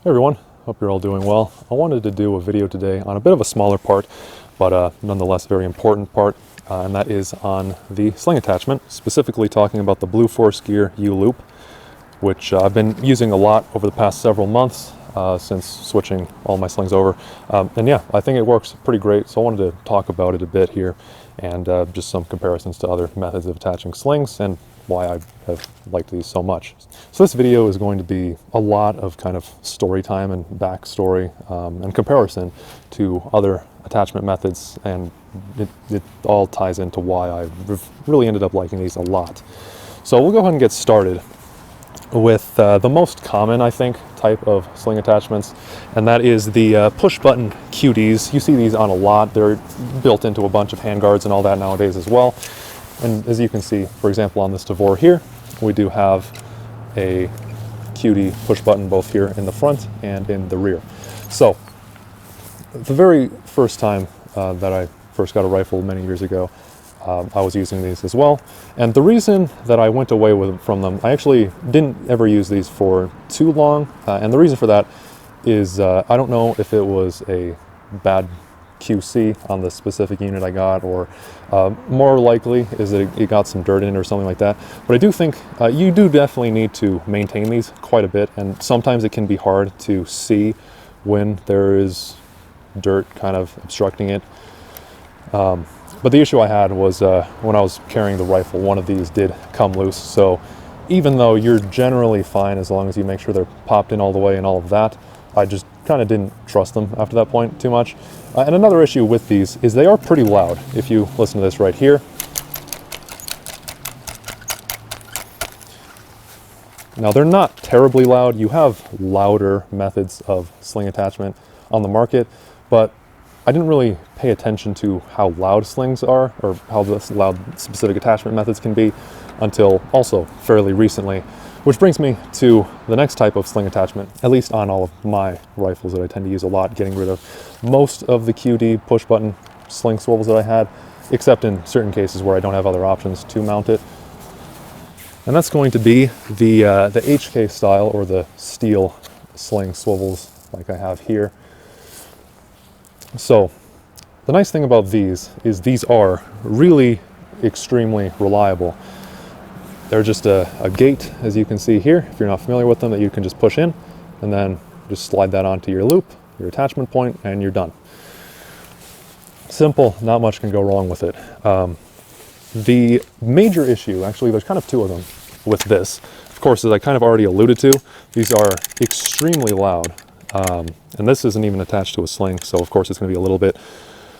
Hey everyone, hope you're all doing well. I wanted to do a video today on a bit of a smaller part, but nonetheless very important part, and that is on the sling attachment, specifically talking about the Blue Force Gear ULoop, which I've been using a lot over the past several months since switching all my slings over. And yeah, I think it works pretty great, so I wanted to talk about it a bit here and just some comparisons to other methods of attaching slings and why I have liked these so much. So this video is going to be a lot of kind of story time and backstory and comparison to other attachment methods, and it all ties into why I really ended up liking these a lot. So we'll go ahead and get started with the most common, I think, type of sling attachments, and that is the push button QDs. You see these on a lot. They're built into a bunch of handguards and all that nowadays as well. And as you can see, for example, on this Tavor here, we do have a QD push button both here in the front and in the rear. So the very first time that I first got a rifle many years ago, I was using these as well. And the reason that I went away from them, I actually didn't ever use these for too long. And the reason for that is I don't know if it was a bad QC on the specific unit I got, or more likely is that it got some dirt in it or something like that. But I do think you do definitely need to maintain these quite a bit, and sometimes it can be hard to see when there is dirt kind of obstructing it. But the issue I had was when I was carrying the rifle, one of these did come loose. So even though you're generally fine as long as you make sure they're popped in all the way and all of that, I just kind of didn't trust them after that point too much. And another issue with these is they are pretty loud. If you listen to this right here, now they're not terribly loud. You have louder methods of sling attachment on the market, but I didn't really pay attention to how loud slings are, or how loud specific attachment methods can be, until also fairly recently. Which brings me to the next type of sling attachment, at least on all of my rifles that I tend to use a lot, getting rid of most of the QD push button sling swivels that I had, except in certain cases where I don't have other options to mount it. And that's going to be the HK style, or the steel sling swivels like I have here. So the nice thing about these is these are really extremely reliable. They're just a gate, as you can see here, if you're not familiar with them, that you can just push in and then just slide that onto your loop, your attachment point, and you're done. Simple, not much can go wrong with it. The major issue, actually there's kind of two of them with this, of course, as I kind of already alluded to, these are extremely loud. And this isn't even attached to a sling, so of course it's going to be a little bit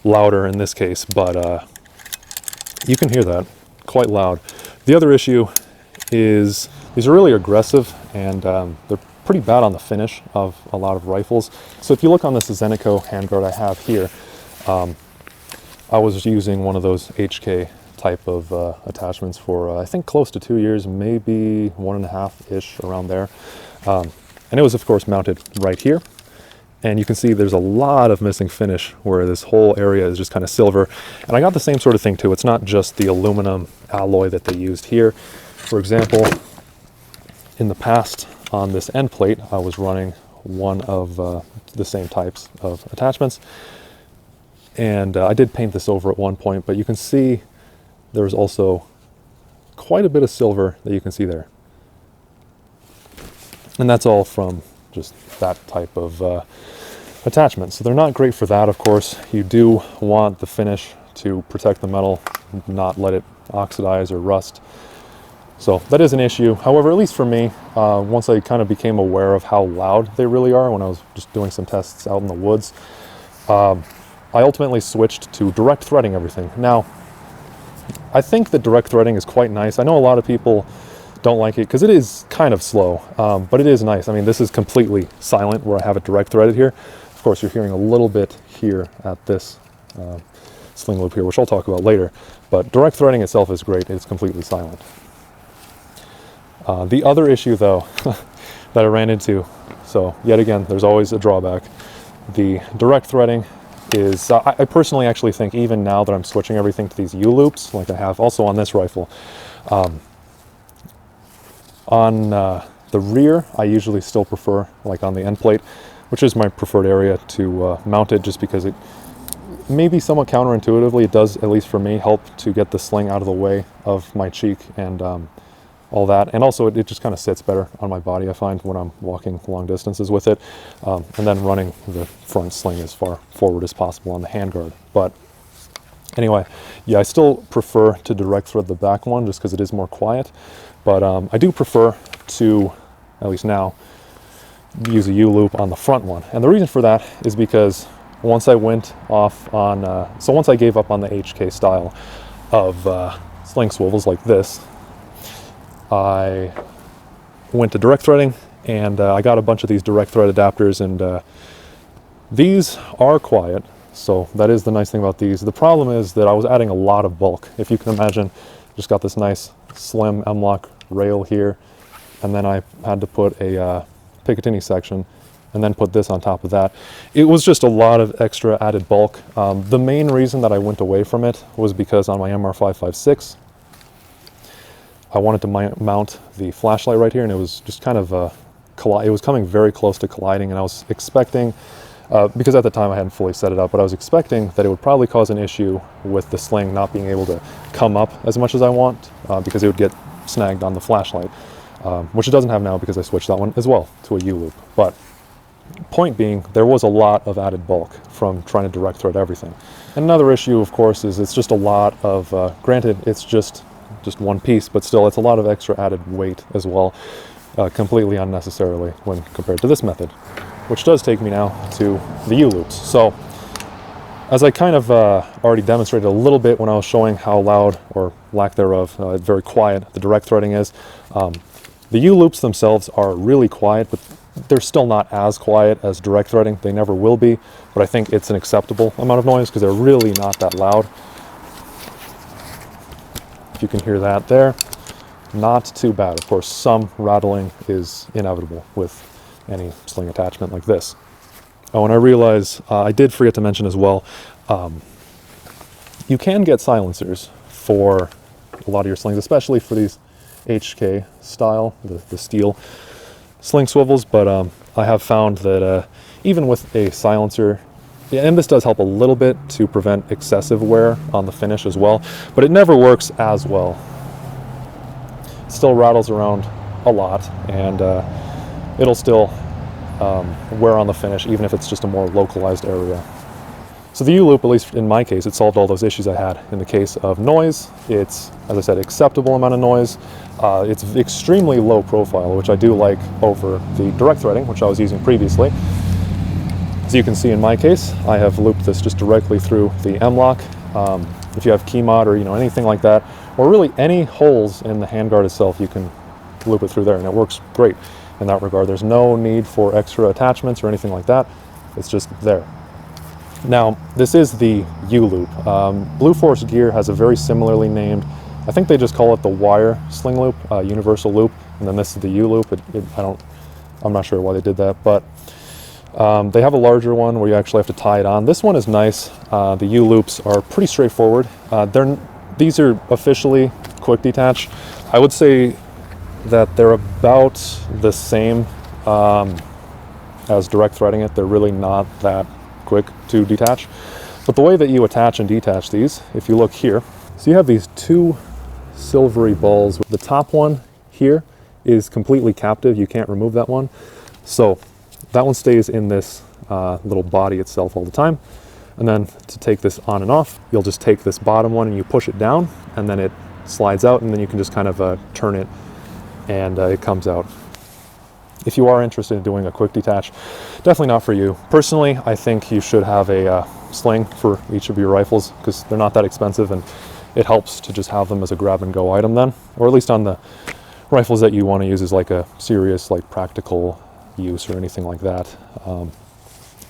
louder in this case, but you can hear that quite loud. The other issue is these are really aggressive, and they're pretty bad on the finish of a lot of rifles. So if you look on this Zenico handguard I have here, I was using one of those HK type of attachments for I think close to 2 years, maybe 1.5-ish, around there. And it was of course mounted right here. And you can see there's a lot of missing finish where this whole area is just kind of silver. And I got the same sort of thing too. It's not just the aluminum alloy that they used here. For example, in the past on this end plate, I was running one of the same types of attachments. And I did paint this over at one point, but you can see there's also quite a bit of silver that you can see there. And that's all from just that type of attachment. So they're not great for that, of course. You do want the finish to protect the metal, not let it oxidize or rust. So that is an issue. However, at least for me, once I kind of became aware of how loud they really are when I was just doing some tests out in the woods, I ultimately switched to direct threading everything. Now, I think that direct threading is quite nice. I know a lot of people don't like it because it is kind of slow, but it is nice. I mean, this is completely silent where I have it direct threaded here. Of course, you're hearing a little bit here at this sling loop here, which I'll talk about later, but direct threading itself is great. It's completely silent. The other issue though that I ran into, so yet again, there's always a drawback. The direct threading is, I personally actually think, even now that I'm switching everything to these U-loops, like I have also on this rifle, on The rear, I usually still prefer like on the end plate, which is my preferred area to mount it, just because it maybe somewhat counterintuitively, it does, at least for me, help to get the sling out of the way of my cheek and all that. And also it just kind of sits better on my body, I find, when I'm walking long distances with it. And then running the front sling as far forward as possible on the handguard. But anyway, yeah, I still prefer to direct thread the back one just because it is more quiet. But I do prefer to, at least now, use a ULoop on the front one. And the reason for that is because once I went off on, so once I gave up on the HK style of sling swivels like this, I went to direct threading, and I got a bunch of these direct thread adapters, and these are quiet, so that is the nice thing about these. The problem is that I was adding a lot of bulk. If you can imagine, just got this nice slim M-lock rail here, and then I had to put a Picatinny section, and then put this on top of that. It was just a lot of extra added bulk. The main reason that I went away from it was because on my MR556, I wanted to mount the flashlight right here, and it was just kind of it was coming very close to colliding, and I was expecting, because at the time I hadn't fully set it up, but I was expecting that it would probably cause an issue with the sling not being able to come up as much as I want, because it would get snagged on the flashlight, which it doesn't have now because I switched that one as well to a U-loop. But point being, there was a lot of added bulk from trying to direct thread everything. And another issue, of course, is it's just a lot of, granted, it's just one piece, but still it's a lot of extra added weight as well, completely unnecessarily when compared to this method, which does take me now to the U-loops. So as I kind of already demonstrated a little bit when I was showing how loud, or lack thereof, very quiet the direct threading is, the U-loops themselves are really quiet, but they're still not as quiet as direct threading. They never will be, but I think it's an acceptable amount of noise because they're really not that loud. If you can hear that there, not too bad. Of course, some rattling is inevitable with any sling attachment like this. Oh, and I realize I did forget to mention as well, you can get silencers for a lot of your slings, especially for these HK style, the steel sling swivels, but I have found that even with a silencer, and this does help a little bit to prevent excessive wear on the finish as well, but it never works as well. It still rattles around a lot, and it'll still wear on the finish, even if it's just a more localized area. So the U-loop, at least in my case, it solved all those issues I had. In the case of noise, it's, as I said, acceptable amount of noise. It's extremely low profile, which I do like over the direct threading, which I was using previously. As you can see in my case, I have looped this just directly through the M-lock. If you have key mod or anything like that, or really any holes in the handguard itself, you can loop it through there, and it works great in that regard. There's no need for extra attachments or anything like that. It's just there. Now, this is the U-loop. Blue Force Gear has a very similarly named, I think they just call it the wire sling loop, universal loop, and then this is the U-loop. I'm not sure why they did that, but they have a larger one where you actually have to tie it on. This one is nice. The U-loops are pretty straightforward. These are officially quick detach. I would say that they're about the same as direct threading it. They're really not that quick to detach. But the way that you attach and detach these, if you look here, so you have these two silvery balls. The top one here is completely captive. You can't remove that one. So that one stays in this little body itself all the time. And then to take this on and off, you'll just take this bottom one and you push it down, and then it slides out, and then you can just kind of turn it, and it comes out. If you are interested in doing a quick detach, definitely not for you. Personally, I think you should have a sling for each of your rifles because they're not that expensive, and it helps to just have them as a grab-and-go item then, or at least on the rifles that you want to use as like a serious, like practical use or anything like that.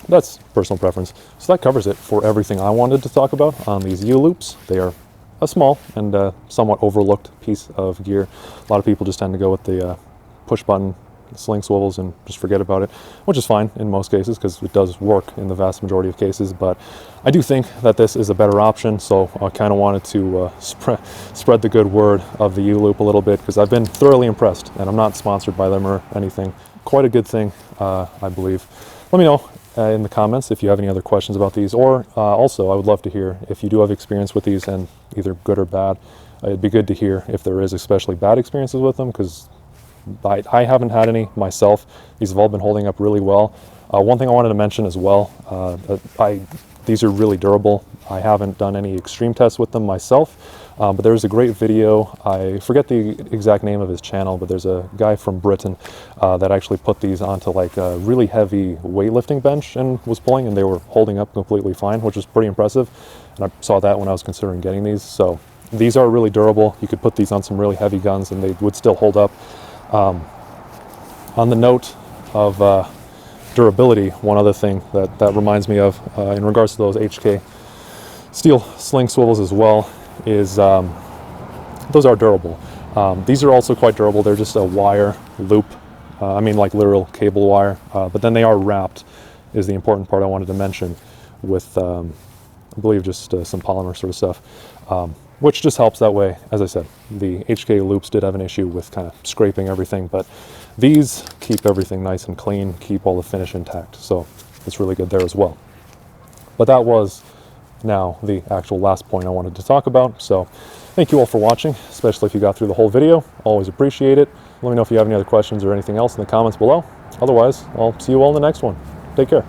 That's personal preference. So that covers it for everything I wanted to talk about on these U-loops. They are a small and somewhat overlooked piece of gear. A lot of people just tend to go with the push button sling swivels and just forget about it, which is fine in most cases because it does work in the vast majority of cases. But I do think that this is a better option, so I kind of wanted to spread the good word of the ULoop a little bit, because I've been thoroughly impressed, and I'm not sponsored by them or anything. Quite a good thing, I believe. Let me know in the comments if you have any other questions about these, or also I would love to hear if you do have experience with these, and either good or bad. It'd be good to hear if there is especially bad experiences with them, because I haven't had any myself. These have all been holding up really well. One thing I wanted to mention as well, these are really durable. I haven't done any extreme tests with them myself, but there's a great video. I forget the exact name of his channel, but there's a guy from Britain that actually put these onto like a really heavy weightlifting bench and was pulling, and they were holding up completely fine, which was pretty impressive. And I saw that when I was considering getting these. So these are really durable. You could put these on some really heavy guns and they would still hold up. On the note of durability, one other thing that reminds me of in regards to those HK steel sling swivels as well is those are durable. These are also quite durable. They're just a wire loop, I mean like literal cable wire, but then they are wrapped, is the important part I wanted to mention, with I believe just some polymer sort of stuff, which just helps that way. As I said, the HK loops did have an issue with kind of scraping everything, but these keep everything nice and clean, keep all the finish intact, so it's really good there as well. But that was now the actual last point I wanted to talk about. So thank you all for watching, especially if you got through the whole video. Always appreciate it. Let me know if you have any other questions or anything else in the comments below. Otherwise, I'll see you all in the next one. Take care.